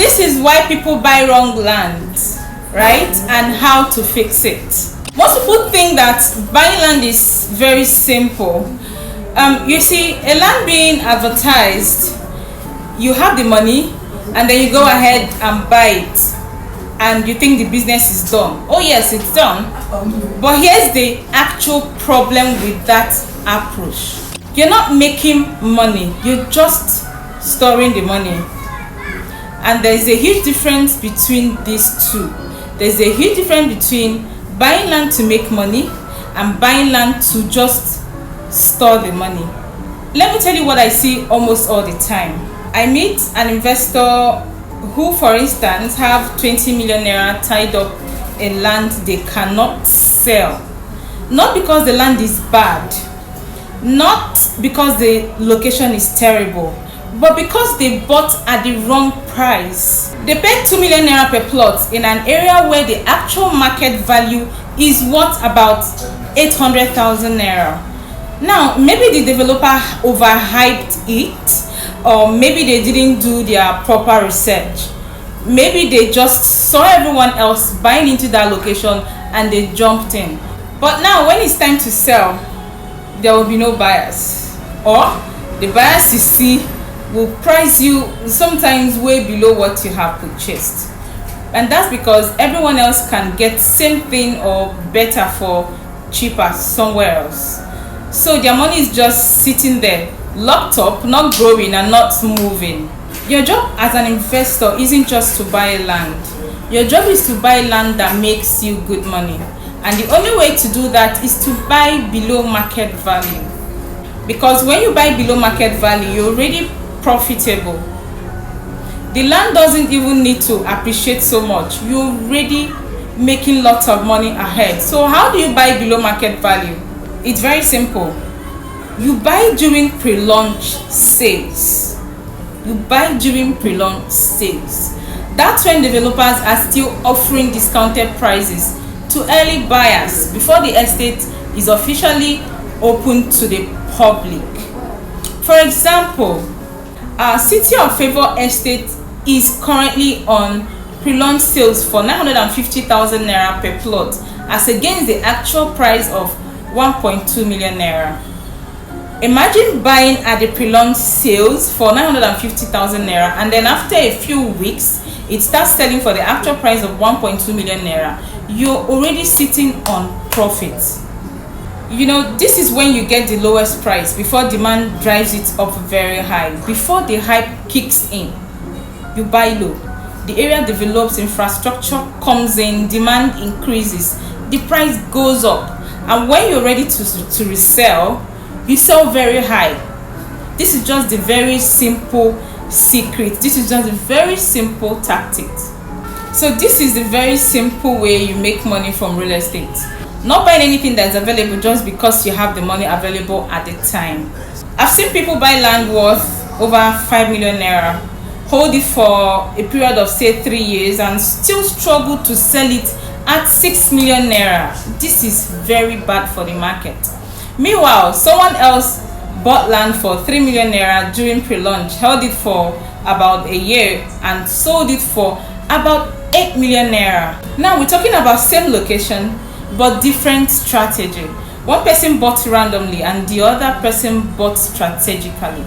This is why people buy wrong land, right? And how to fix it. Most people think that buying land is very simple. You see, a land being advertised, you have the money and then you go ahead and buy it and you think the business is done. Oh yes, it's done. But here's the actual problem with that approach. You're not making money, you're just storing the money. And there's a huge difference between these two. There's a huge difference between buying land to make money and buying land to just store the money. Let me tell you what I see almost all the time. I meet an investor who, for instance, have 20 million naira tied up in land they cannot sell. Not because the land is bad, not because the location is terrible, but because they bought at the wrong price. They paid 2 million naira per plot in an area where the actual market value is worth about 800,000 naira. Now, maybe the developer overhyped it, or maybe they didn't do their proper research. Maybe they just saw everyone else buying into that location and they jumped in. But now when it's time to sell, there will be no buyers, or the buyers you see will price you sometimes way below what you have purchased. And that's because everyone else can get same thing or better for cheaper somewhere else. So their money is just sitting there, locked up, not growing and not moving. Your job as an investor isn't just to buy land. Your job is to buy land that makes you good money. And the only way to do that is to buy below market value. Because when you buy below market value, you're already profitable. The land doesn't even need to appreciate so much. You're already making lots of money ahead. So how do you buy below market value? It's very simple. You buy during pre-launch sales. You buy during pre-launch sales. That's when developers are still offering discounted prices to early buyers before the estate is officially open to the public. For example, our City of Favour estate is currently on pre-launch sales for 950,000 naira per plot, as against the actual price of 1.2 million naira. Imagine buying at the pre-launch sales for 950,000 naira, and then after a few weeks it starts selling for the actual price of 1.2 million naira. You're already sitting on profit. You know, this is when you get the lowest price before demand drives it up very high. Before the hype kicks in, you buy low. The area develops, infrastructure comes in, demand increases, the price goes up, and when you're ready to resell, you sell very high. This is just the very simple secret. This is just a very simple tactic. So this is the very simple way you make money from real estate. Not buying anything that's available just because you have the money available at the time. I've seen people buy land worth over 5 million naira, hold it for a period of say 3 years, and still struggle to sell it at 6 million naira. This is very bad for the market. Meanwhile, someone else bought land for 3 million naira during pre-launch, held it for about a year, and sold it for about 8 million naira. Now we're talking about same location but different strategy. One person bought randomly and the other person bought strategically.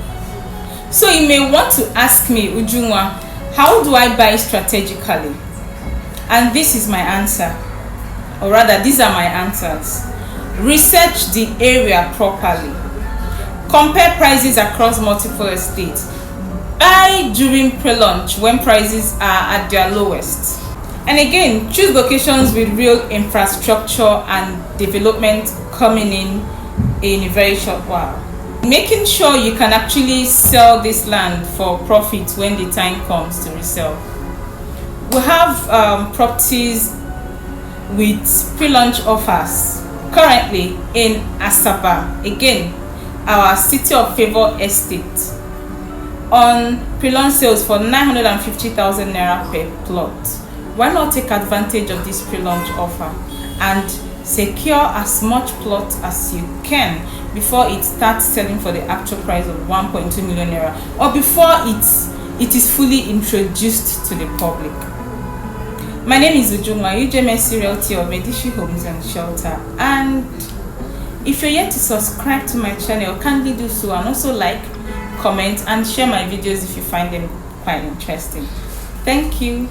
So you may want to ask me, Ujunwa, how do I buy strategically? And this is my answer, or rather these are my answers. Research the area properly. Compare prices across multiple estates. Buy during pre-launch when prices are at their lowest. And again, choose locations with real infrastructure and development coming in a very short while. Making sure you can actually sell this land for profit when the time comes to resell. We have properties with pre-launch offers currently in Asaba, again our City of Favour estate, on pre-launch sales for 950,000 naira per plot. Why not take advantage of this pre-launch offer and secure as much plot as you can before it starts selling for the actual price of 1.2 million naira, or before it is fully introduced to the public. My name is Ujunwa, UJMS Realty of Medici Homes and Shelter, and if you're yet to subscribe to my channel, kindly do so, and also like, comment and share my videos if you find them quite interesting. Thank you.